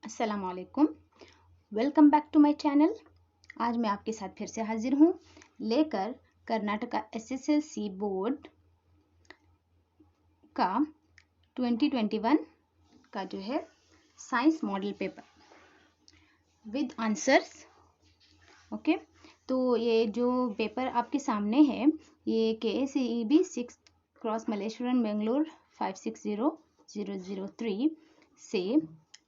अस्सलाम वालेकुम। Welcome back to my channel. आज मैं आपके साथ फिर से हाजिर हूँ लेकर कर्नाटका एसएसएलसी बोर्ड का 2021 का जो है science model paper with answers. Okay, तो ये जो पेपर आपके सामने है ये KACEB 6 क्रॉस मल्लेश्वरम बेंगलोर 560003 से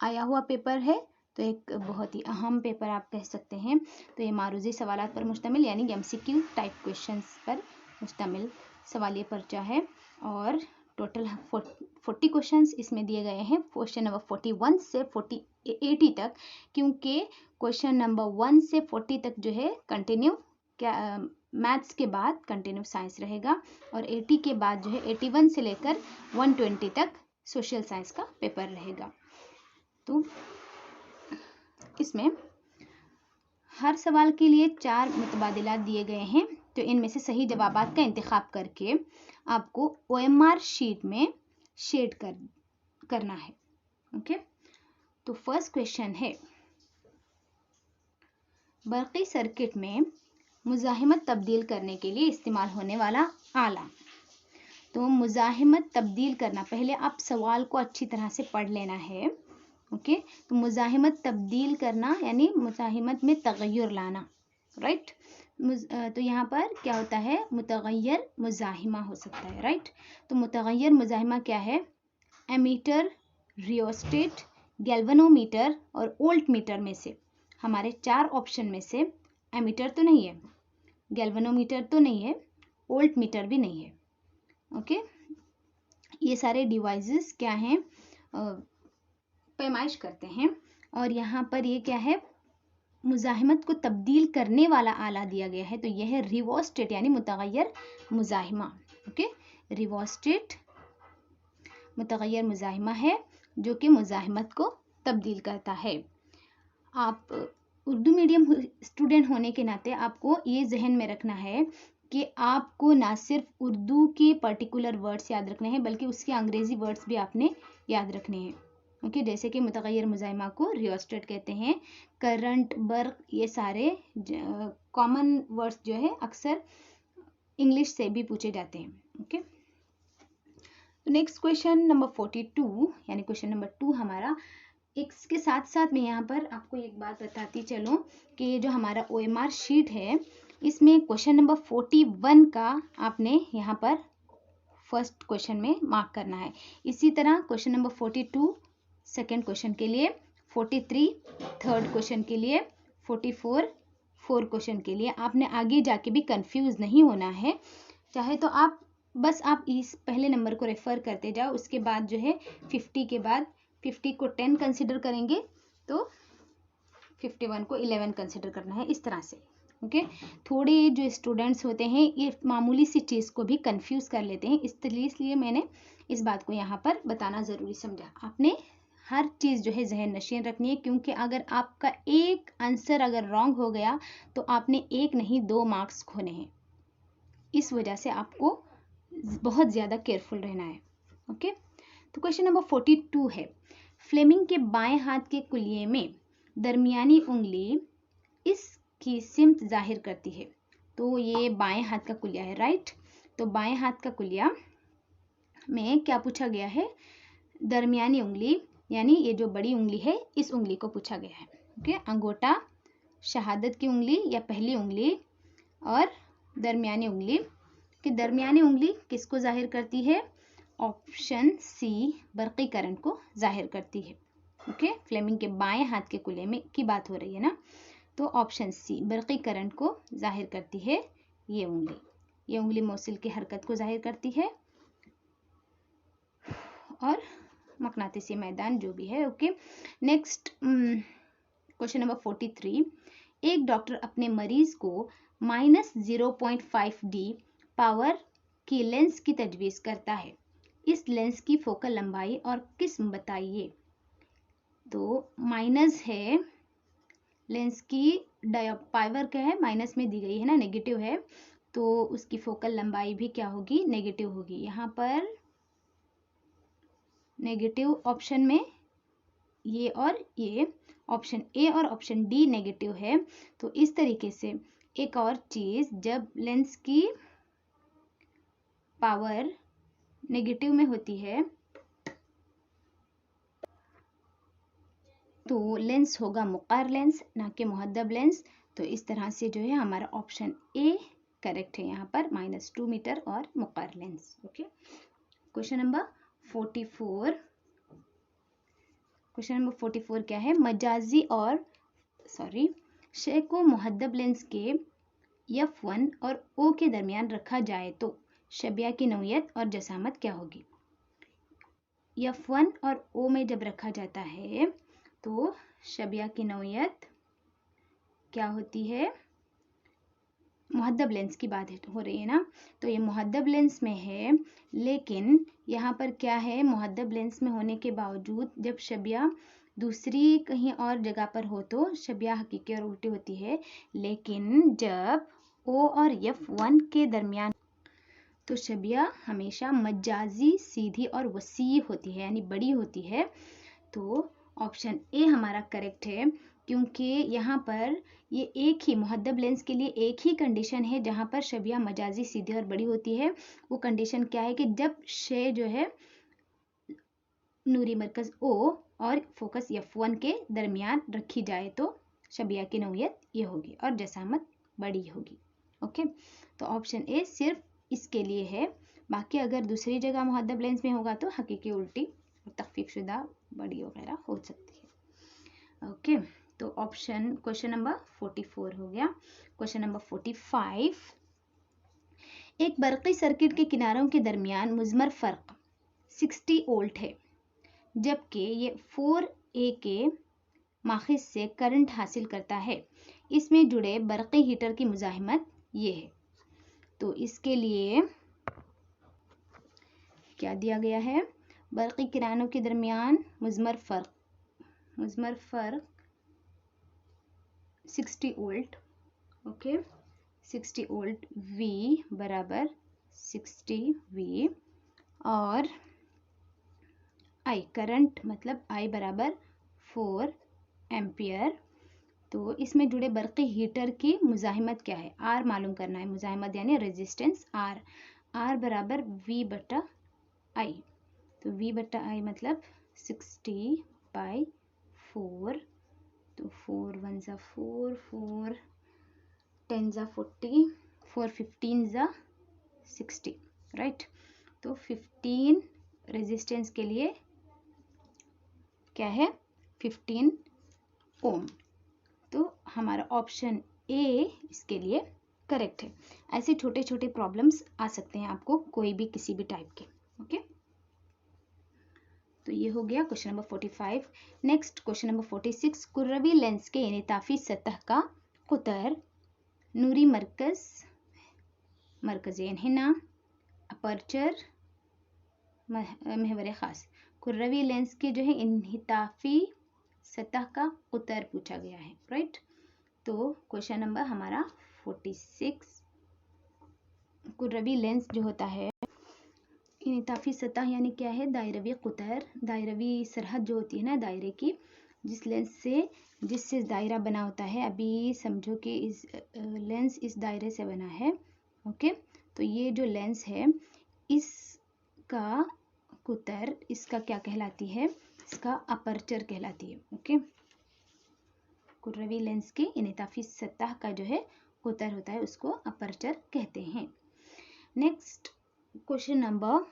आया हुआ पेपर है। तो एक बहुत ही अहम पेपर आप कह सकते हैं। तो ये मारूजी सवालात पर मुश्तमिल यानी MCQ टाइप क्वेश्चंस पर मुश्तमिल सवालिया पर्चा है और टोटल 40 क्वेश्चंस इसमें दिए गए हैं। क्वेश्चन नंबर 41 से 80 तक, क्योंकि क्वेश्चन नंबर 1 से 40 तक जो है कंटिन्यू मैथ्स के बाद कंटिन्यू साइंस रहेगा और 80 के बाद जो है 81 से लेकर 120 तक सोशल साइंस का पेपर रहेगा। तो इसमें हर सवाल के लिए 4 मुतबादिलात दिए गए हैं। तो इनमें से सही जवाबात का इंतखाब करके आपको OMR शीट में शेड करना है। ओके, तो फर्स्ट क्वेश्चन है, बरक़ी सर्किट में मुज़ाहिमत तब्दील करने के लिए इस्तेमाल होने वाला आला। तो मुज़ाहिमत तब्दील करना, पहले आप सवाल को अच्छी तरह से पढ़ लेना है। ओके, तो मुज़ाहिमत तब्दील करना यानी मुज़ाहिमत में तग़य्युर लाना, राइट। तो यहाँ पर क्या होता है, मुतग़य्यर मुज़ाहिमा हो सकता है, राइट। तो मुतग़य्यर मुज़ाहिमा क्या है, एमीटर, रियोस्टेट, गैल्वेनोमीटर और वोल्ट मीटर में से हमारे 4 ऑप्शन में से एमीटर तो नहीं है, गैल्वेनोमीटर तो नहीं है, वोल्ट मीटर भी नहीं है। ओके, ये सारे डिवाइसेस क्या हैं, पैमाइश करते हैं। और यहाँ पर ये क्या है, मुज़ाहिमत को तब्दील करने वाला आला दिया गया है। तो यह है रिवोस्टेट यानी मुतग़य्यर मुज़ाहिमा। ओके, रिवोस्टेट मुतग़य्यर मुज़ाहिमा है जो कि मुज़ाहिमत को तब्दील करता है। आप उर्दू मीडियम स्टूडेंट होने के नाते आपको ये जहन में रखना है कि आपको ना सिर्फ उर्दू के पर्टिकुलर वर्ड्स याद रखने हैं बल्कि उसके अंग्रेज़ी वर्ड्स भी आपने याद रखने हैं। ओके, जैसे कि मुतग़य्यर मुज़ाहिमा को रियोस्टेट कहते हैं, करंट, बर्क़, ये सारे कॉमन वर्ड्स जो है अक्सर इंग्लिश से भी पूछे जाते हैं। ओके, नेक्स्ट क्वेश्चन नंबर 42 यानी क्वेश्चन नंबर 2 हमारा। इसके साथ साथ मैं यहाँ पर आपको एक बात बताती चलूँ कि ये जो हमारा OMR शीट है इसमें क्वेश्चन नंबर 41 का आपने यहाँ पर फर्स्ट क्वेश्चन में मार्क करना है। इसी तरह क्वेश्चन नंबर 42 सेकेंड क्वेश्चन के लिए, 43 थर्ड क्वेश्चन के लिए, 44 फोर्थ क्वेश्चन के लिए। आपने आगे जाके भी कंफ्यूज नहीं होना है। चाहे तो आप बस आप इस पहले नंबर को रेफर करते जाओ, उसके बाद जो है 50 के बाद 50 को 10 कंसिडर करेंगे तो 51 को 11 कंसिडर करना है, इस तरह से। ओके, थोड़े जो स्टूडेंट्स होते हैं ये मामूली सी चीज़ को भी कंफ्यूज कर लेते हैं, इसलिए मैंने इस बात को यहाँ पर बताना ज़रूरी समझा। आपने हर चीज़ जो है जहन नशीन रखनी है, क्योंकि अगर आपका एक आंसर अगर रॉन्ग हो गया तो आपने 1 नहीं 2 मार्क्स खोने हैं। इस वजह से आपको बहुत ज़्यादा केयरफुल रहना है। ओके, तो क्वेश्चन नंबर 42 है, फ्लेमिंग के बाएं हाथ के कुलिये में दरमियानी उंगली इसकी सिमत जाहिर करती है। तो ये बाएं हाथ का कुलिया है, राइट। तो बाएं हाथ का कुलिया में क्या पूछा गया है, दरमियानी उंगली यानी ये जो बड़ी उंगली है इस उंगली को पूछा गया है। ओके, अंगूठा, शहादत की उंगली या पहली उंगली और दरमियानी उंगली कि दरमियानी उंगली किसको जाहिर करती है, ऑप्शन सी बरक़ी करंट को जाहिर करती है। ओके, फ्लेमिंग के बाएं हाथ के कुलिये में की बात हो रही है ना, तो ऑप्शन सी बरक़ी करंट को जाहिर करती है ये उंगली मौसिल की हरकत को जाहिर करती है और मकनातीसी मैदान जो भी है। ओके, नेक्स्ट क्वेश्चन नंबर 43, एक डॉक्टर अपने मरीज को -0.5D पावर की लेंस की तजवीज़ करता है। इस लेंस की फोकल लंबाई और किस्म बताइए। तो माइनस है लेंस की, पावर क्या है, माइनस में दी गई है ना, नेगेटिव है, तो उसकी फोकल लंबाई भी क्या होगी, नेगेटिव होगी। यहाँ पर नेगेटिव ऑप्शन में ये और ये, ऑप्शन ए और ऑप्शन डी नेगेटिव है। तो इस तरीके से एक और चीज, जब लेंस की पावर नेगेटिव में होती है तो लेंस होगा मुक़ार लेंस, ना कि मुहद्दब लेंस। तो इस तरह से जो है हमारा ऑप्शन ए करेक्ट है यहाँ पर, -2 मीटर और मुक़ार lens. Okay, question number 44। Question number 44 क्या है? मजाजी और शे को मुहद्दब लेंस के F1 और O के दरमियान रखा जाए तो शबिया की नौयत और जसामत क्या होगी? F1 और O में जब रखा जाता है तो शबिया की नौयत क्या होती है? मुहद्दब लेंस की बात हो रही है ना, तो ये मुहद्दब लेंस में है, लेकिन यहाँ पर क्या है, मुहद्दब लेंस में होने के बावजूद जब शबिया दूसरी कहीं और जगह पर हो तो शबिया हकीकी और उल्टी होती है, लेकिन जब O और F1 के दरमियान तो शबिया हमेशा मजाजी, सीधी और वसी होती है, यानी बड़ी होती है। तो ऑप्शन ए हमारा करेक्ट है, क्योंकि यहाँ पर ये एक ही मुहद्दब लेंस के लिए एक ही कंडीशन है जहाँ पर शबिया मजाजी, सीधी और बड़ी होती है। वो कंडीशन क्या है कि जब शे जो है नूरी मरकज ओ और फोकस F1 के दरमियान रखी जाए तो शबिया की नौयत ये होगी और जसामत बड़ी होगी। ओके, तो ऑप्शन ए सिर्फ इसके लिए है, बाकी अगर दूसरी जगह मुहद्दब लेंस में होगा तो हकीकी उल्टी और तख्फीफ शुदा बड़ी वगैरह हो सकती है। ओके, तो ऑप्शन क्वेश्चन नंबर 44 हो गया। क्वेश्चन नंबर 45, एक बरक़ी सर्किट के किनारों के दरमियान मुज़मर फ़र्क 60 वोल्ट है, जबकि ये 4A के माखिज से करंट हासिल करता है। इसमें जुड़े बरक़ी हीटर की मुज़ाहिमत ये है। तो इसके लिए क्या दिया गया है? बरक़ी किनारों के दरमियान मुज़मर फ़र्क 60 वोल्ट। ओके, 60 वोल्ट, V बराबर 60V और I करंट मतलब I बराबर 4 एम्पियर। तो इसमें जुड़े बरक़ी हीटर की मुज़ाहिमत क्या है? R मालूम करना है, मुज़ाहिमत यानी रेजिस्टेंस R बराबर V बटा I। तो V बटा I मतलब 60/4, तो 4 1 ज़ा 4, 4 10 ज़ा 40, 4 15 ज़ा 60, राइट। तो 15 रेजिस्टेंस के लिए क्या है? 15 ओम। तो हमारा ऑप्शन ए इसके लिए करेक्ट है। ऐसे छोटे छोटे प्रॉब्लम्स आ सकते हैं आपको कोई भी किसी भी टाइप के। ओके, तो ये हो गया question number 45। Next question number 46, कुर्रवी लेंस के इनेताफी सतह का कुतर नूरी मरकज़ेन हिना, अपर्चर, महवर ख़ास। कुर्रवी लेंस के जो है इनेताफी सतह का कुतर पूछा गया है, राइट। तो क्वेश्चन नंबर हमारा 46, कुर्रवी लेंस जो होता है, इनेताफी सतह यानी क्या है? दायरवी कुतर, दायरवी सरहद जो होती है ना दायरे की, जिससे दायरा बना होता है। अभी समझो कि इस लेंस इस दायरे से बना है। ओके, तो ये जो लेंस है इसका कुतर, इसका क्या कहलाती है? इसका अपर्चर कहलाती है। ओके, कुर्रवी लेंस के इनेताफी सतह का जो है कुतर होता है उसको अपर्चर कहते हैं। Next question number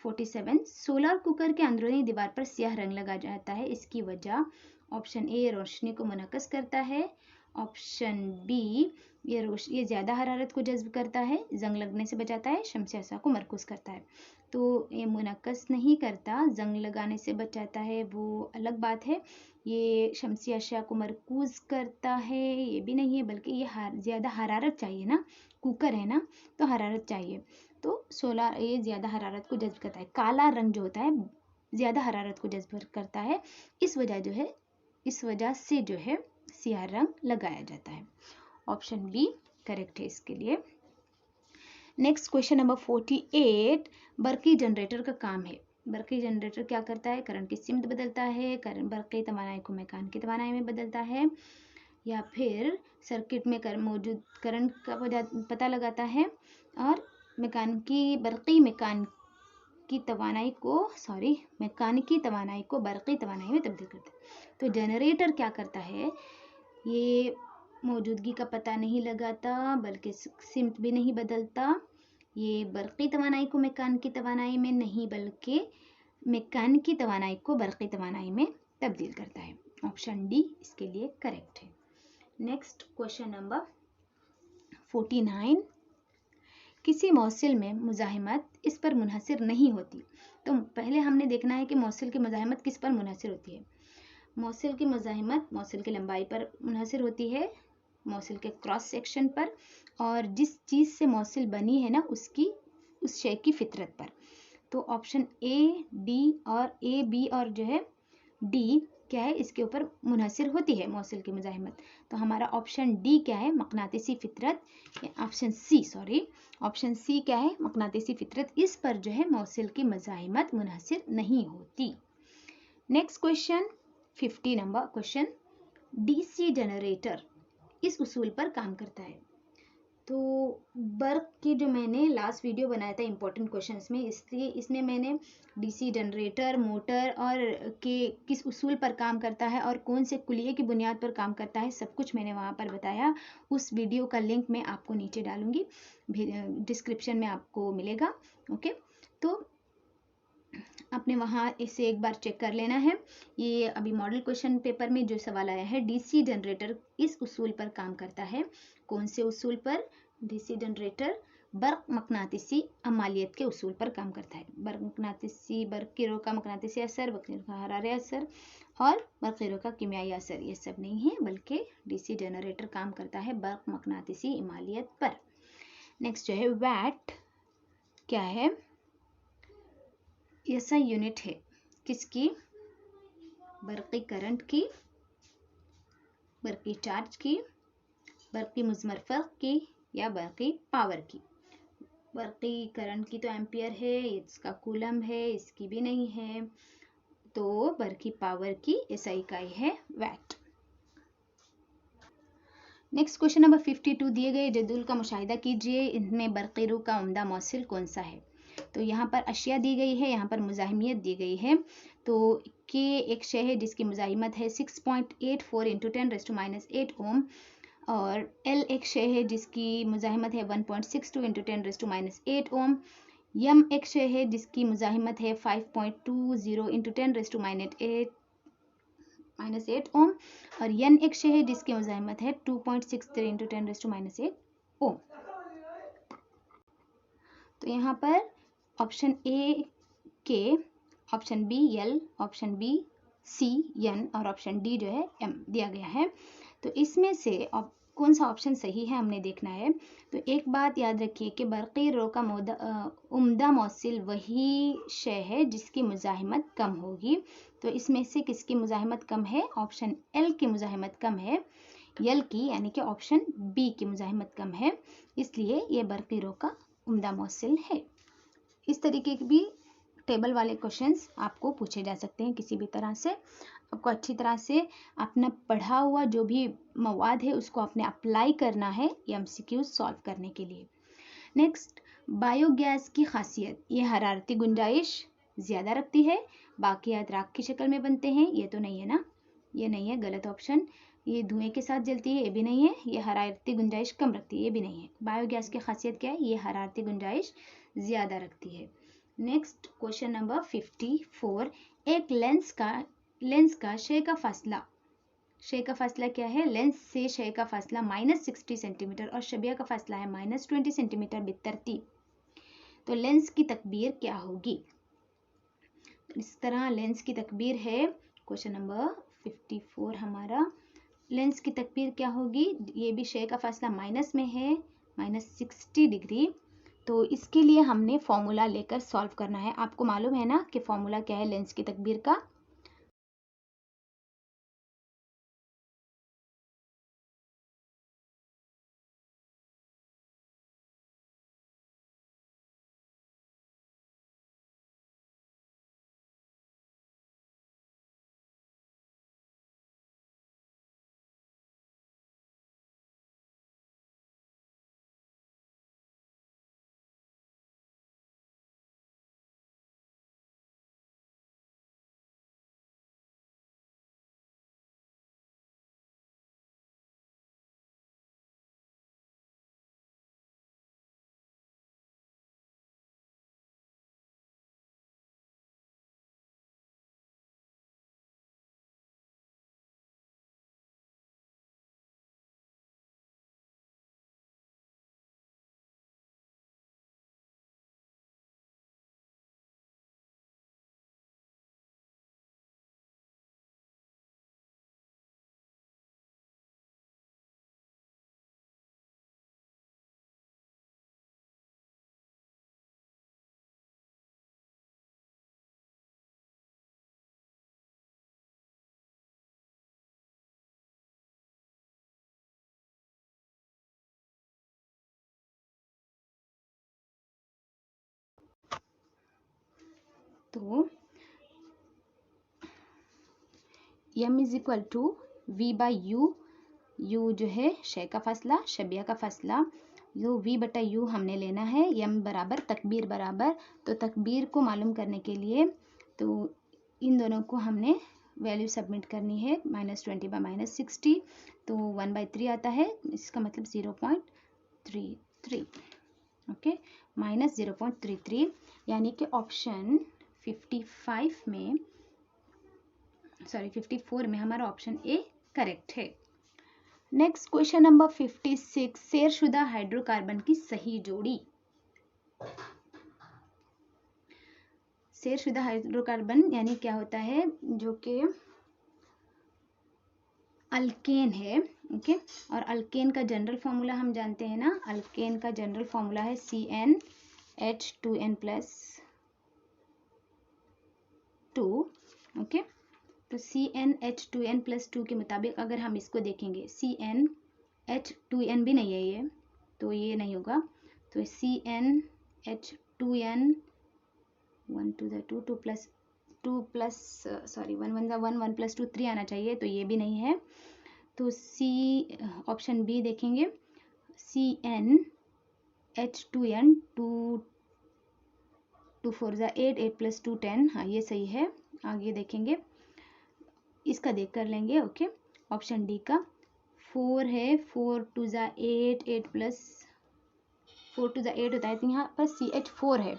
47, solar cooker के अंदरूनी दीवार पर स्याह रंग लगा जाता है, इसकी वजह? ऑप्शन ए रोशनी को मुनक्कस करता है, ऑप्शन बी ये ज़्यादा हरारत को जज्ब करता है, जंग लगने से बचाता है, शम्सी असा को मरकूज़ करता है। तो ये मुनक्कस नहीं करता, जंग लगाने से बचाता है वो अलग बात है। ये शम्सी अशा को मरकूज़ करता है ये भी नहीं है, बल्कि ये ज़्यादा हरारत चाहिए ना, कुकर है ना तो हरारत चाहिए। तो सोलर ये ज़्यादा हरारत को जज्ब करता है। काला रंग जो होता है ज़्यादा हरारत को जज्ब करता है, इस वजह से जो है सियाह रंग लगाया जाता है। ऑप्शन बी करेक्ट है इसके लिए। नेक्स्ट क्वेश्चन नंबर 48, बरकी जनरेटर का काम है बरक़ी जनरेटर क्या करता है? करंट की सिमत बदलता है, करंट बरक़ी तवानाई को मैकान की तवानाई में बदलता है, या फिर सर्किट में मौजूद करंट का पता लगाता है और मैकानिकी तवानाई को बरक़ी तवानाई में तब्दील करता है। तो जनरेटर क्या करता है? ये मौजूदगी का पता नहीं लगाता, बल्कि सिमत भी नहीं बदलता। ये बरक़ी तवानाई को मैकानिकी तवानाई में नहीं, बल्कि मैकानिकी तवानाई को बरक़ी तवानाई में तब्दील करता है। ऑप्शन डी इसके लिए करेक्ट है। नेक्स्ट क्वेश्चन नंबर 49, किसी मौसिल में मुज़ाहिमत इस पर मुनहसर नहीं होती। तो पहले हमने देखना है कि मौसिल की मुज़ाहिमत किस पर मुनहसर होती है। मौसिल की मुज़ाहिमत मौसिल की लंबाई पर मुनहसर होती है, मौसिल के क्रॉस सेक्शन पर, और जिस चीज़ से मौसिल बनी है ना उस शय की फितरत पर। तो ऑप्शन ए, बी और जो है डी क्या है, इसके ऊपर मुनहसर होती है मौसिल की मुज़ाहिमत। तो हमारा ऑप्शन डी क्या है? मक़नातिसी फितरत। ऑप्शन सी क्या है? मक़नातिसी फितरत। इस पर जो है मौसिल की मुज़ाहिमत मुनहसर नहीं होती। Next question 50 number question, DC generator इस उसूल पर काम करता है। तो बर्क की जो मैंने लास्ट वीडियो बनाया था इंपॉर्टेंट क्वेश्चंस में, इसमें मैंने डीसी जनरेटर, मोटर और के किस उसूल पर काम करता है और कौन से कुलिये की बुनियाद पर काम करता है, सब कुछ मैंने वहाँ पर बताया। उस वीडियो का लिंक मैं आपको नीचे डालूंगी, डिस्क्रिप्शन में आपको मिलेगा। ओके, तो आपने वहाँ इसे एक बार चेक कर लेना है। ये अभी मॉडल क्वेश्चन पेपर में जो सवाल आया है, डीसी जनरेटर इस उसूल पर काम करता है। कौन से उसूल पर? डीसी जनरेटर बर्क मकनातिसी अमालियत के उसूल पर काम करता है। बर्क़ीरों का मकनातिसी असर, बर्क़ीरों का हरारे असर और बर्क़ीरों का कीमियाई असर, ये सब नहीं है, बल्कि डीसी जनरेटर काम करता है बर्क मकनातिसी अमालियत पर। नेक्स्ट जो है वैट क्या है? ऐसा यूनिट है किसकी? बरक़ी करंट की, बरक़ी चार्ज की, बरक़ी मुज़मर फ़र्क की, या बरक़ी पावर की। बरक़ी करंट की तो एम्पियर है, इसका कूलम है, इसकी भी नहीं है। तो बरक़ी पावर की ऐसा इकाई है वैट। नेक्स्ट क्वेश्चन नंबर 52, दिए गए जदूल का मुशाहिदा कीजिए, इनमें बरक़ीरों का उम्दा मौसिल कौन सा है? तो यहाँ पर अशिया दी गई है, यहाँ पर मुज़ाहिमियत दी गई है। तो के एक शय है जिसकी मुज़ाहिमत है 6.84 × 10⁻⁸ ओम, और एल एक शय है जिसकी मुज़ाहिमत है 1.62 × 10⁻⁸ ओम। यम एक शय है जिसकी मुज़ाहिमत है 5.20 × 10⁻⁸ ओम, और यन एक शय है जिसकी मुज़ाहिमत है 2.63 × 10⁻⁸ ओम। तो यहाँ पर option A K, option B L, option B C N और ऑप्शन डी जो है एम दिया गया है। तो इसमें से कौन सा ऑप्शन सही है हमने देखना है। तो एक बात याद रखिए कि बरक़ीरों का उम्दा मौसिल वही शय है जिसकी मुज़ाहिमत कम होगी। तो इसमें से किसकी मुज़ाहिमत कम है? ऑप्शन एल की मुज़ाहिमत कम है, यल की, यानी कि ऑप्शन बी की मुज़ाहिमत कम है, इसलिए ये बरक़ीरों का उम्दा मौसिल है। इस तरीके के भी टेबल वाले क्वेश्चंस आपको पूछे जा सकते हैं किसी भी तरह से। आपको अच्छी तरह से अपना पढ़ा हुआ जो भी मवाद है उसको आपने अप्लाई करना है एमसीक्यू सॉल्व करने के लिए। नेक्स्ट, बायोगैस की खासियत, ये हरारती गुंजाइश ज़्यादा रखती है, बाकियात राख की शक्ल में बनते हैं, ये तो नहीं है ना, ये नहीं है, गलत ऑप्शन। ये धुएं के साथ जलती है, ये भी नहीं है। ये हरारती गुंजाइश कम रखती है, ये भी नहीं है। बायोगैस की खासियत क्या है? ये हरारती गुंजाइश ज़्यादा रखती है। नेक्स्ट क्वेश्चन नंबर 54, एक लेंस का शय का फासला क्या है? लेंस से शय का फासला -60 सेंटीमीटर और शबिया का फासला है -20 सेंटीमीटर बितरतीब। तो लेंस की तकबीर क्या होगी? इस तरह लेंस की तकबीर है, क्वेश्चन नंबर 54 हमारा, लेंस की तकबीर क्या होगी? ये भी शय का फासला माइनस में है, -60 डिग्री। तो इसके लिए हमने फॉर्मूला लेकर सॉल्व करना है। आपको मालूम है ना कि फॉर्मूला क्या है लेंस की तकबीर का? तो m is equal to v by u, u जो है शय का फासला, शबिया का फासला, जो v बटा u हमने लेना है, m बराबर तकबीर बराबर, तो तकबीर को मालूम करने के लिए तो इन दोनों को हमने वैल्यू सबमिट करनी है, -20 बाई -60, तो 1/3 आता है, इसका मतलब 0.33, ओके, -0.33, यानी कि ऑप्शन 54 में हमारा ऑप्शन ए करेक्ट है। नेक्स्ट क्वेश्चन नंबर 56, शेरशुदा हाइड्रोकार्बन की सही जोड़ी। शेरशुदा हाइड्रोकार्बन यानी क्या होता है, जो कि अल्केन है, ओके, और अल्केन का जनरल फॉर्मूला हम जानते हैं ना, अल्केन का जनरल फॉर्मूला है CnH2n+2, ओके, तो CnH2n+2 के मुताबिक अगर हम इसको देखेंगे, CnH2n भी नहीं है ये, तो ये नहीं होगा, तो CnH2n 1 to the 2 1 + 2 3 आना चाहिए, तो ये भी नहीं है, तो सी ऑप्शन बी देखेंगे, CnH2n 2 4 8 8 + 2 10, हाँ ये सही है। आगे देखेंगे, इसका देख कर लेंगे, ओके, ऑप्शन डी का 4 है, 4 2 8 8 + 4 2 8 होता है, तो यहाँ पर CH4 है,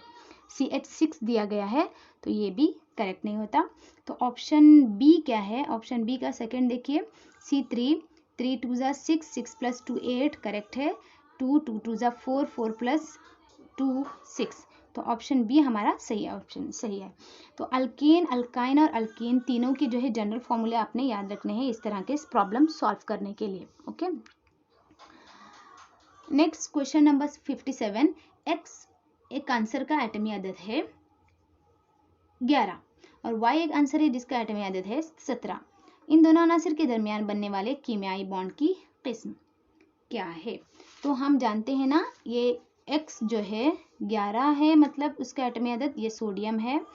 CH6 दिया गया है, तो ये भी करेक्ट नहीं होता। तो ऑप्शन बी क्या है, ऑप्शन बी का सेकंड देखिए, C3 3 2 6 6 + 2 8 करेक्ट है, 2 2 2 4 4 + 2 6, तो ऑप्शन बी हमारा सही ऑप्शन सही है। तो अल्केन, अल्काइन और अल्कीन तीनों की जो है जनरल फॉर्मूले आपने याद रखने हैं इस तरह के प्रॉब्लम सॉल्व करने के लिए, okay. Next question number 57, x एक आंसर का एटमी अदद है 11 और y एक आंसर है जिसका एटमी अदद है 17, इन दोनों अनासर के दरमियान बनने वाले कीमियाई बॉन्ड की किस्म क्या है। तो हम जानते हैं ना, ये x जो है 11 है, मतलब उसका एटमी अदद ये सोडियम है,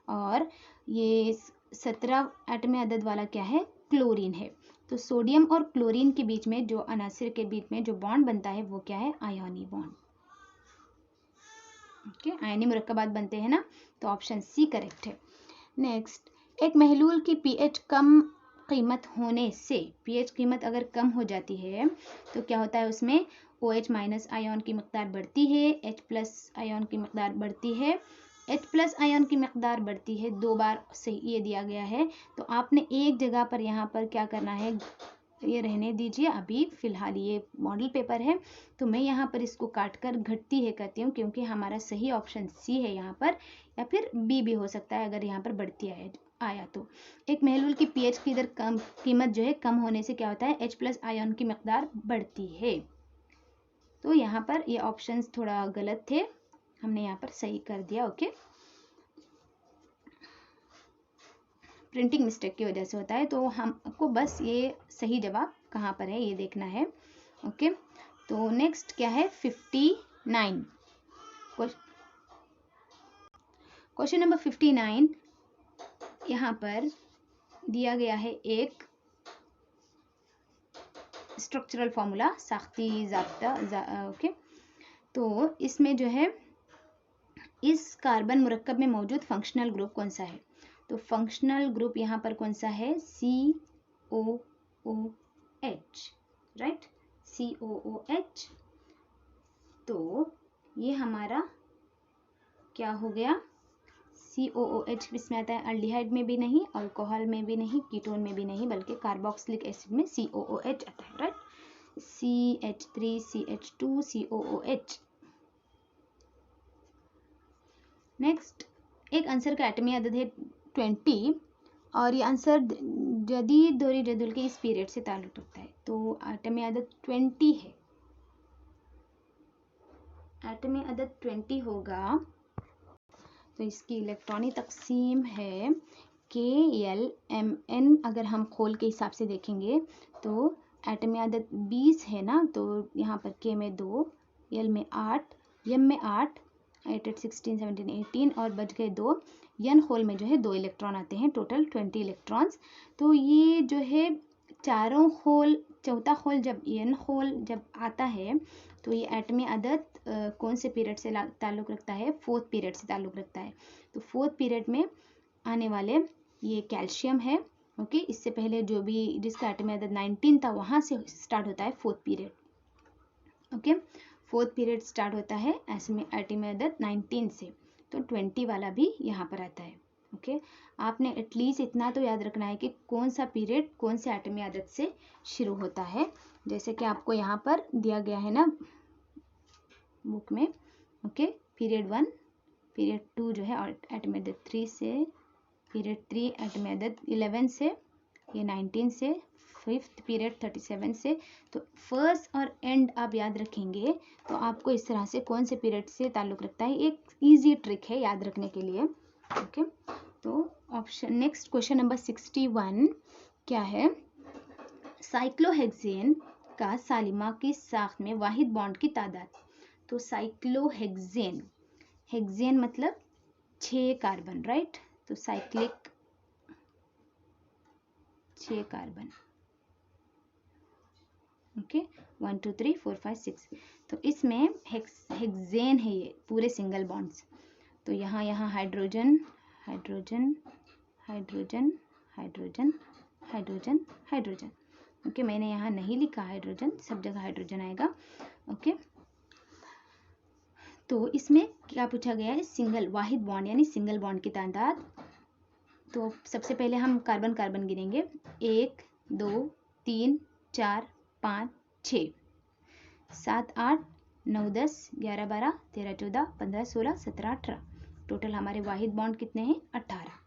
और ये 17 एटमी अदद वाला क्या है, क्लोरीन है। तो सोडियम और क्लोरीन के बीच में जो अनासर के बीच में जो बॉन्ड बनता है वो क्या है, आयोनी बॉन्ड, ओके, आयनी मुरक्कबात बनते हैं ना, तो ऑप्शन सी करेक्ट है। नेक्स्ट, एक महलूल की पीएच कम कीमत होने से, पीएच कीमत अगर कम हो जाती है तो क्या होता है, उसमें OH- आयन की मकदार बढ़ती है, H+ आयन की मकदार बढ़ती है, H+ आयन की मकदार बढ़ती है, 2 बार से ये दिया गया है, तो आपने एक जगह पर यहाँ पर क्या करना है, ये रहने दीजिए अभी फिलहाल, ये मॉडल पेपर है, तो मैं यहाँ पर इसको काट कर घटती है करती हूँ, क्योंकि हमारा सही ऑप्शन सी है यहाँ पर, या फिर बी भी हो सकता है अगर यहाँ पर बढ़ती आया तो। एक महलूल की पीएच की दर कम कीमत जो है कम होने से क्या होता है, H+ आयन की मकदार बढ़ती है, तो यहाँ पर ये ऑप्शंस थोड़ा गलत थे, हमने यहाँ पर सही कर दिया, ओके, प्रिंटिंग मिस्टेक की वजह से होता है, तो हमको बस ये सही जवाब कहाँ पर है ये देखना है, ओके। तो नेक्स्ट क्या है, 59, क्वेश्चन नंबर 59, यहाँ पर दिया गया है एक स्ट्रक्चरल फॉर्मूला, साख्ती ज़ाब्ता, ओके, तो इसमें जो है इस कार्बन मुरक्कब में मौजूद फंक्शनल ग्रुप कौन सा है, तो फंक्शनल ग्रुप यहाँ पर कौन सा है, COOH, राइट, COOH, तो ये हमारा क्या हो गया, COOH किसमें आता है, अल्डिहाइड में भी नहीं, अल्कोहल में भी नहीं, कीटोन में भी नहीं, बल्कि कार्बोक्सिलिक एसिड में COOH आता है, right, CH3 CH2 COOH। Next, एक आंसर का एटमी अदद है 20 और ये आंसर जदीद दोहरी जदुल के इस पीरियड से ताल्लुक़ रखता है, तो एटमी अदद 20 है, एटमी अदद 20 होगा, तो इसकी इलेक्ट्रॉनिक तकसीम है KLMN, अगर हम खोल के हिसाब से देखेंगे तो एटमी अदद 20 है ना, तो यहाँ पर K में 2, L में 8, M में 8, 8 8 16 17 18 और बच गए 2। यन होल में जो है 2 इलेक्ट्रॉन आते हैं, टोटल 20 इलेक्ट्रॉन्स। तो ये जो है चारों होल, चौथा होल जब यन होल जब आता है तो ये एटमी अदद कौन से पीरियड से ताल्लुक़ रखता है? 4th पीरियड से ताल्लुक़ रखता है। तो 4th पीरियड में आने वाले ये कैल्शियम है। ओके, इससे पहले जो भी जिसका एटमी अदद 19 था वहाँ से स्टार्ट होता है 4th period. Okay, 4th period start होता है एटमी अदद 19 से, तो 20 वाला भी यहाँ पर आता है। ओके, आपने एटलीस्ट इतना तो याद रखना है कि कौन सा पीरियड कौन से एटमी अदद से शुरू होता है, जैसे कि आपको यहाँ पर दिया गया है ना बुक में। ओके, पीरियड 1, पीरियड 2 जो है एटमी अदद 3 से, पीरियड 3 एटमी अदद 11 से, ये 19 से, 5th पीरियड 37 से। तो फर्स्ट और एंड आप याद रखेंगे तो आपको इस तरह से कौन से पीरियड से ताल्लुक़ रखता है, एक इजी ट्रिक है याद रखने के लिए। ओके, तो ऑप्शन नेक्स्ट क्वेश्चन नंबर 61 क्या है? साइक्लोहेक्सेन का सालिमा की साख्त में वाहिद बॉन्ड की तादाद। तो साइक्लोहेक्सेन, हेक्सेन मतलब 6 कार्बन, राइट? तो साइक्लिक 6 कार्बन। ओके, 1 2 3 4 5 6। तो इसमें हेक्सेन है ये पूरे सिंगल बॉन्ड्स। तो यहाँ hydrogen hydrogen hydrogen hydrogen hydrogen hydrogen. Okay, मैंने यहाँ नहीं लिखा हाइड्रोजन, सब जगह हाइड्रोजन आएगा। ओके, तो इसमें क्या पूछा गया है? सिंगल वाहिद बॉन्ड यानी सिंगल बॉन्ड की तादाद। तो सबसे पहले हम कार्बन कार्बन गिनेंगे, 1 2 3 4 5 6 7 8 9 10 11 12 13 14 15 16 17 18। टोटल हमारे वाहिद बॉन्ड कितने हैं? 18।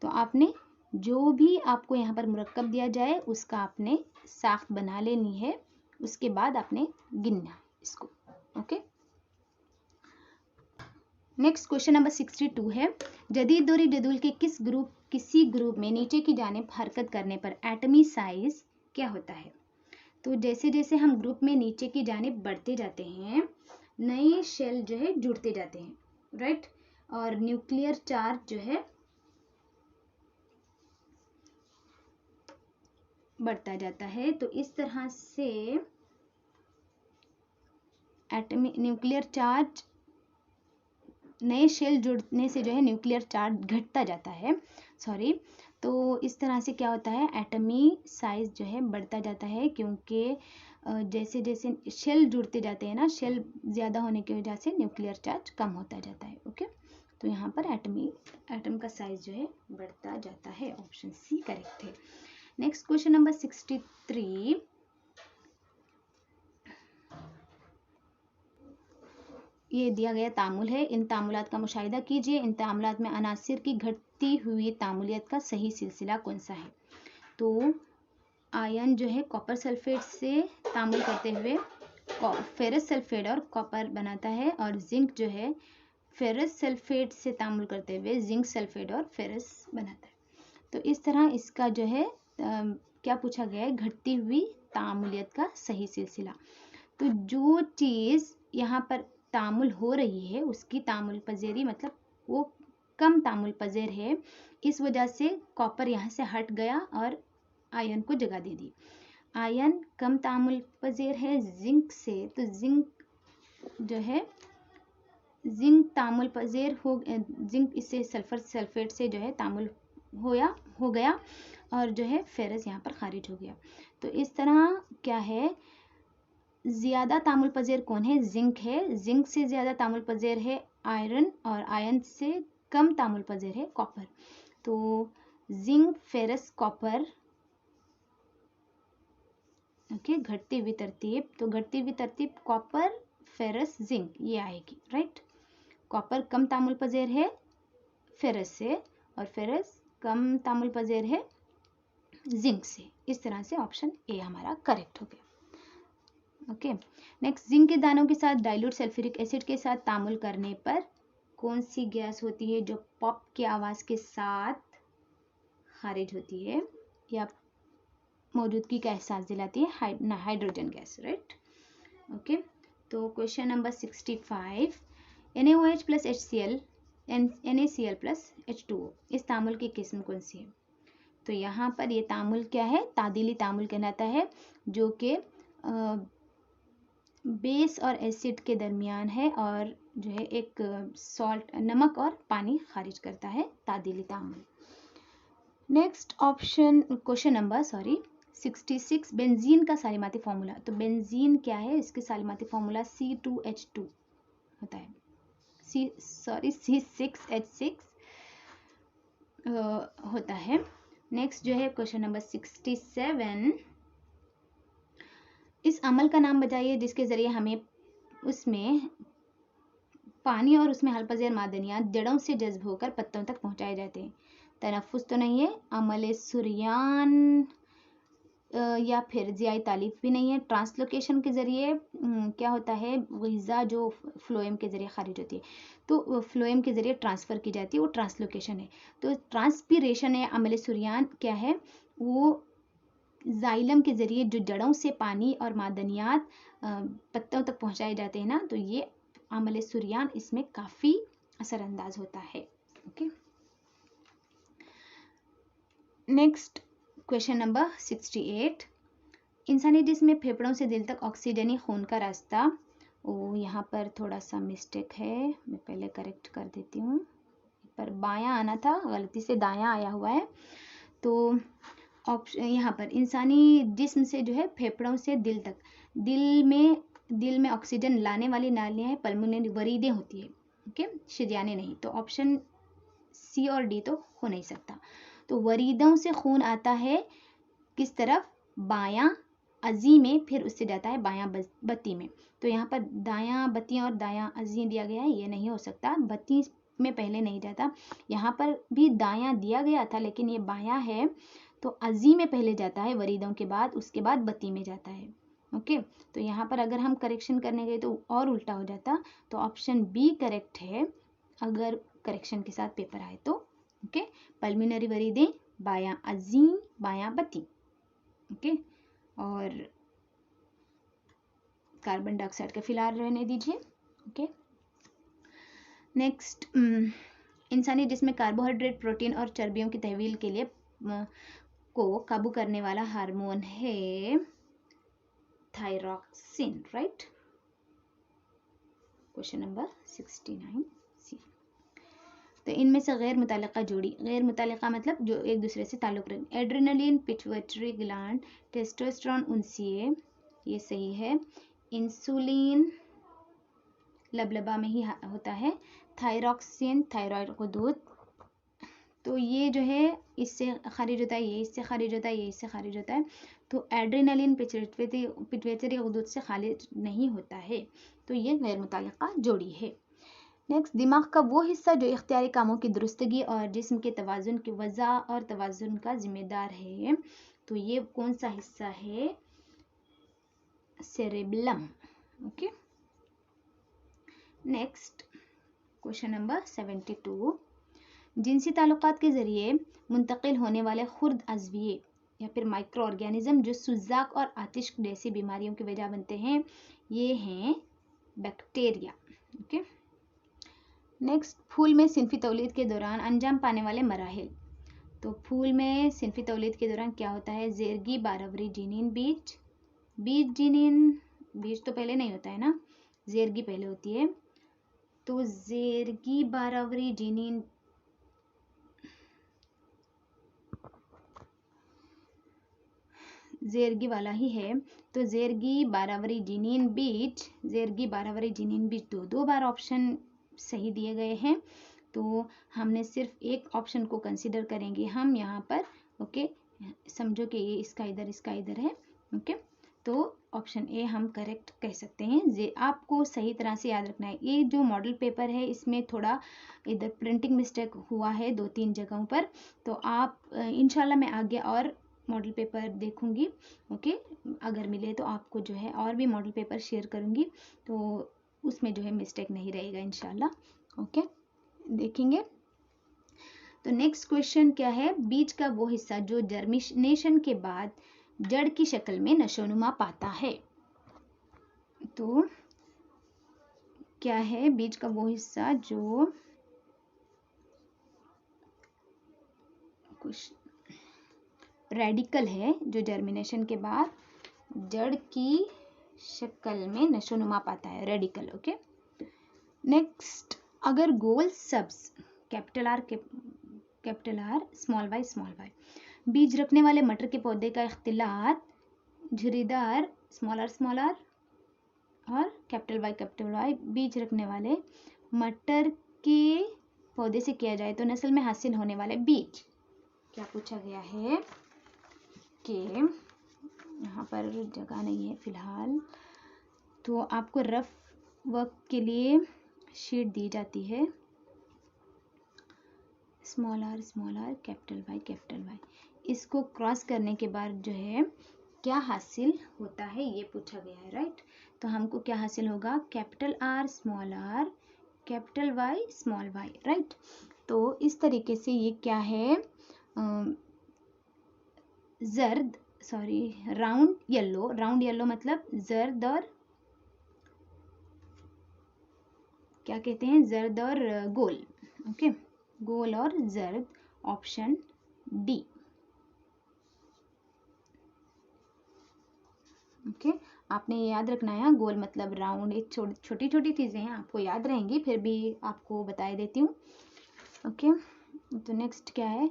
तो आपने जो भी आपको यहाँ पर मुरक्कब दिया जाए उसका आपने साख्त बना लेनी है, उसके बाद आपने गिनना इसको। ओके, नेक्स्ट क्वेश्चन नंबर 62 है, जदीद दौरी जदूल के किसी ग्रुप में नीचे की जानिब हरकत करने पर एटमी साइज क्या होता है? तो जैसे जैसे हम ग्रुप में नीचे की जानिब बढ़ते जाते हैं, नए शेल जो है जुड़ते जाते हैं, राइट? और न्यूक्लियर चार्ज जो है बढ़ता जाता है। तो इस तरह से एटमी न्यूक्लियर चार्ज, नए शेल जुड़ने से जो है न्यूक्लियर चार्ज घटता जाता है, सॉरी। तो इस तरह से क्या होता है? एटमी साइज जो है बढ़ता जाता है, क्योंकि जैसे जैसे शेल जुड़ते जाते हैं ना, शेल ज़्यादा होने की वजह से न्यूक्लियर चार्ज कम होता जाता है। ओके, तो यहाँ पर एटम का साइज जो है बढ़ता जाता है। ऑप्शन सी करेक्ट है। नेक्स्ट क्वेश्चन नंबर 63, ये दिया गया तामुल है, इन तामुलात का मुशाहिदा कीजिए। इन तामुलात में अनासिर की घटती हुई तामुलियत का सही सिलसिला कौन सा है? तो आयन जो है कॉपर सल्फेट से तामुल करते हुए फेरस सल्फेट और कॉपर बनाता है, और जिंक जो है फेरस सल्फेट से तामुल करते हुए जिंक सल्फेट और फेरस बनाता है। तो इस तरह इसका जो है क्या पूछा गया है? घटती हुई तामुलियत का सही सिलसिला। तो जो चीज़ यहाँ पर तामुल हो रही है उसकी तामुल पजेरी, मतलब वो कम तामुल पजेर है, इस वजह से कॉपर यहाँ से हट गया और आयन को जगह दे दी। आयन कम तामुल पजेर है जिंक से, तो जिंक जो है जिंक तामुल पजेर हो, जिंक इससे सल्फर सल्फेट से जो है तामुल हो गया और जो है फेरस यहाँ पर खारिज हो गया। तो इस तरह क्या है? ज़्यादा तामुल पजेर कौन है? जिंक है। जिंक से ज़्यादा तामुल पजेर है आयरन, और आयरन से कम तामुल पजेर है कॉपर। तो जिंक फेरस कॉपर, ओके, घटती हुई तरतीब। तो घटती हुई तरतीब कॉपर फेरस जिंक ये आएगी, राइट? कॉपर कम तामुल पजेर है फेरस से, और फेरस कम तामुल पजेर है जिंक से। इस तरह से ऑप्शन ए हमारा करेक्ट हो गया। ओके, नेक्स्ट, जिंक के दानों के साथ डाइल्यूट सल्फ्यूरिक एसिड के साथ तामुल करने पर कौन सी गैस होती है जो पॉप की आवाज़ के साथ खारिज होती है या मौजूदगी का एहसास दिलाती है? Hydrogen gas, right? ओके, तो question number 65, NaOH plus HCl NaCl plus H2O, इस तामुल की किस्म कौन सी है? तो यहाँ पर ये तामुल क्या है? तादीली तामुल कहलाता है, जो कि बेस और एसिड के दरमियान है और जो है एक सॉल्ट, नमक और पानी खारिज करता है, तादीली तामुल। Next option, question number 66, benzene का सालिमाती फॉर्मूला। तो बेंजीन क्या है? इसके सालिमाती फॉर्मूला C2H2 होता है, C6H6 होता है। नेक्स्ट जो है क्वेश्चन नंबर 67, इस अमल का नाम बताइए जिसके ज़रिए हमें उसमें पानी और उसमें हल्फाज़ेर मादनियात जड़ों से जज्ब होकर पत्तों तक पहुंचाए जाते हैं। तनफ्फुस तो नहीं है, अमल सुरियान या फिर ज़ियाई तालीफ भी नहीं है। ट्रांसलोकेशन के ज़रिए क्या होता है? ग़िज़ा जो फ्लोएम के ज़रिए खारिज होती है, तो फ्लोएम के ज़रिए ट्रांसफ़र की जाती है, वो ट्रांसलोकेशन है। तो ट्रांसपीरेशन है अमल सुरियान क्या है? वो जाइलम के ज़रिए जो जड़ों से पानी और मादनियात पत्तों तक पहुंचाए जाते हैं ना, तो ये अमल सुरियान इसमें काफ़ी असरअंदाज होता है। ओके, नेक्स्ट क्वेश्चन नंबर 68, इंसानी जिस्म में फेफड़ों से दिल तक ऑक्सीजनी खून का रास्ता। यहाँ पर थोड़ा सा मिस्टेक है, मैं पहले करेक्ट कर देती हूँ। पर बायां आना था, गलती से दायां आया हुआ है। तो ऑप्शन यहाँ पर इंसानी जिस्म से जो है फेफड़ों से दिल तक, दिल में ऑक्सीजन लाने वाली नालियाँ हैं, पल्मोनरी वरीदें होती है। ओके, शिरयाने नहीं। तो ऑप्शन सी और डी तो हो नहीं सकता। तो वरीदों से खून आता है किस तरफ? बायां अज़ी में, फिर उससे जाता है बायां बत्ती में। तो यहाँ पर दायां बत्ती और दायां अज़ी दिया गया है, ये नहीं हो सकता। बत्ती में पहले नहीं जाता, यहाँ पर भी दायां दिया गया था लेकिन ये बायां है, तो अज़ी में पहले जाता है वरीदों के बाद, उसके बाद बत्ती में जाता है। ओके, तो यहाँ पर अगर हम करेक्शन करने गए तो और उल्टा हो जाता। तो ऑप्शन बी करेक्ट है अगर करेक्शन के साथ पेपर आए तो। ओके, पल्मिनरी वरीदें बायां अज़ी, बायां बत्ती। ओके, और कार्बन डाइऑक्साइड का फिलहाल रहने दीजिए। ओके, नेक्स्ट, इंसानी जिस्म में कार्बोहाइड्रेट, प्रोटीन और चर्बियों की तहवील के लिए को काबू करने वाला हार्मोन है थायरॉक्सिन, राइट? क्वेश्चन नंबर 69 सी। तो इनमें से गैर मुतालिका जोड़ी, गैर मुतालिका मतलब जो एक दूसरे से ताल्लुक़ रखते, एड्रेनलिन, पिट्यूटरी ग्लैंड, टेस्टोस्टेरोन उनसीए, ये सही है। इंसुलिन लबलबा में ही होता है। थायरॉक्सिन थायराइड गुदूद, तो ये जो है इससे खारिज होता है, ये इससे खारिज होता है, ये इससे खारिज होता है। तो एड्रेनलिन पिट्यूटरी गुदूद से खारिज नहीं होता है, तो ये गैर मुतालिका जोड़ी है। नेक्स्ट, दिमाग का वो हिस्सा जो इख्तियारी कामों की दुरुस्तगी और जिस्म के तवाज़ुन की वज़ा और तवाज़ुन का जिम्मेदार है, तो ये कौन सा हिस्सा है? Cerebellum. Okay, next question number 72, जिनसी ताल्लुकात के ज़रिए मुंतकिल होने वाले खुर्द अज़विये या फिर माइक्रो ऑर्गेनिज्म जो सुजाक और आतिश जैसी बीमारियों की वजह बनते हैं, ये हैं बैक्टीरिया। ओके, नेक्स्ट, फूल में सिनफी तौलीद के दौरान अंजाम पाने वाले मराहिल। तो फूल में सिनफी तौलीद के दौरान क्या होता है? ज़ेरगी, बारहवरी, जिनीन, बीज जिनीन, बीज तो पहले नहीं होता है ना, ज़ेरगी पहले होती है। तो ज़ेरगी, बारहवरी, जिनीन, ज़ेरगी वाला ही है। तो ज़ेरगी, बारहवरी, जिनीन, बीज, ज़ेरगी, बारहवरी, जिनीन, बीज, दो बार ऑप्शन सही दिए गए हैं, तो हमने सिर्फ एक ऑप्शन को कंसीडर करेंगे हम यहाँ पर। ओके, समझो कि ये इसका इधर है। ओके, तो ऑप्शन ए हम करेक्ट कह सकते हैं। आपको सही तरह से याद रखना है, ये जो मॉडल पेपर है इसमें थोड़ा इधर प्रिंटिंग मिस्टेक हुआ है 2-3 जगहों पर, तो आप इंशाल्लाह मैं आगे और मॉडल पेपर देखूंगी। ओके, अगर मिले तो आपको जो है और भी मॉडल पेपर शेयर करूंगी, तो उसमें जो है मिस्टेक नहीं रहेगा इंशाल्लाह। ओके, देखेंगे। तो नेक्स्ट क्वेश्चन क्या है? बीज का वो हिस्सा जो जर्मिनेशन के बाद जड़ की शक्ल में नशोनुमा पाता है। तो क्या है बीज का वो हिस्सा जो कुछ रेडिकल है, जो जर्मिनेशन के बाद जड़ की शक्ल में नशोनुमा पाता है, रेडिकल। ओके, नेक्स्ट, अगर गोल सब्ज कैपिटल आर स्मॉल वाई बीज रखने वाले मटर के पौधे का इख्तिलात झुर्रीदार स्मॉल आर और कैपिटल वाई बीज रखने वाले मटर के पौधे से किया जाए तो नस्ल में हासिल होने वाले बीज। क्या पूछा गया है कि यहाँ पर जगह नहीं है फिलहाल, तो आपको रफ वर्क के लिए शीट दी जाती है, स्मॉल आर कैपिटल वाई। इसको क्रॉस करने के बाद जो है क्या हासिल होता है ये पूछा गया है, राइट। तो हमको क्या हासिल होगा, capital R capital Y small Y, right. तो इस तरीके से ये क्या है, राउंड येलो मतलब जर्द और क्या कहते हैं, जर्द और गोल। ओके, गोल और जर्द, ऑप्शन डी। ओके, आपने ये याद रखना है, गोल मतलब राउंड। एक छोटी छोटी चीजें हैं, आपको याद रहेंगी, फिर भी आपको बता देती हूँ। ओके, तो नेक्स्ट क्या है,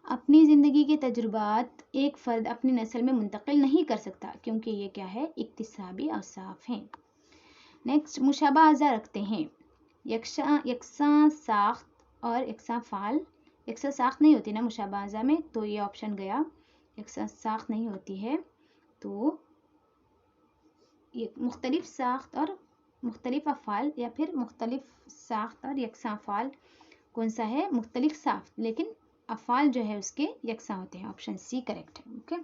अपनी ज़िंदगी के तजुर्बात एक फ़र्द अपनी नस्ल में मुंतकिल नहीं कर सकता क्योंकि ये क्या है, इक्तिसाबी औसाफ हैं। नेक्स्ट, मुशाबा अज़ा रखते हैं, यकसा साख्त और यकसा फ़ाल। यकसा साख्त नहीं होती ना मुशाबा अज़ा में, तो ये ऑप्शन गया, यकसा साख्त नहीं होती है। तो ये मुख्तलिफ साख्त और मुख्तलिफ अफ़ाल, या फिर मुख्तलिफ साख्त और यकसा फ़ाल कौन सा है, मुख्तलिफ साख्त, लेकिन अफ़ाल जो है उसके यकसा होते हैं, ऑप्शन सी करेक्ट है। ओके,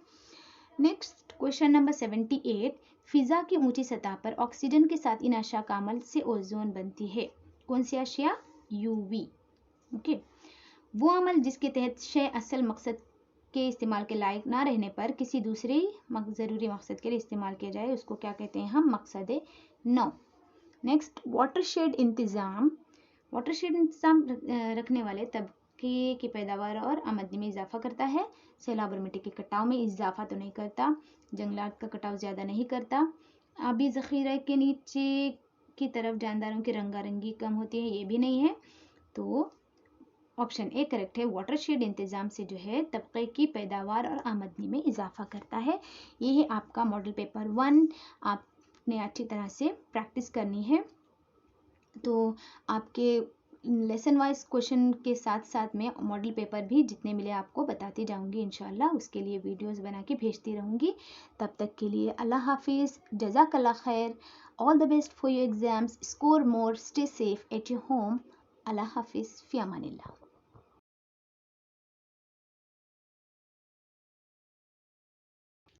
नेक्स्ट क्वेश्चन नंबर 78, फिज़ा की ऊंची सतह पर ऑक्सीजन के साथ इन अशिया का अमल से ओजोन बनती है, कौन सी अशिया, यूवी। ओके, वो अमल जिसके तहत शय असल मकसद के इस्तेमाल के लायक ना रहने पर किसी दूसरे ज़रूरी मकसद के लिए इस्तेमाल किया जाए, उसको क्या कहते हैं हम, मकसद नौ। नेक्स्ट, वाटरशेड इंतज़ाम रखने वाले तबके की पैदावार और आमदनी में इजाफा करता है, सैलाब और मिट्टी के कटाव में इजाफा तो नहीं करता, जंगलात का कटाव ज़्यादा नहीं करता, आबी ज़ख़ीरे के नीचे की तरफ जानदारों की रंगारंगी कम होती है, ये भी नहीं है। तो ऑप्शन ए करेक्ट है, वाटरशेड इंतज़ाम से जो है तबके की पैदावार और आमदनी में इजाफा करता है। ये है आपका मॉडल पेपर 1, आपने अच्छी तरह से प्रैक्टिस करनी है। तो आपके लेसन वाइज क्वेश्चन के साथ साथ में मॉडल पेपर भी जितने मिले आपको बताती जाऊंगी इंशाल्लाह, उसके लिए वीडियोस बना के भेजती रहूंगी। तब तक के लिए अल्लाह हाफिज़, जज़ाकल्लाह खैर, all the best for your exams, score more, stay safe at your home. अल्लाह हाफिज़, फ़ी अमानिल्लाह।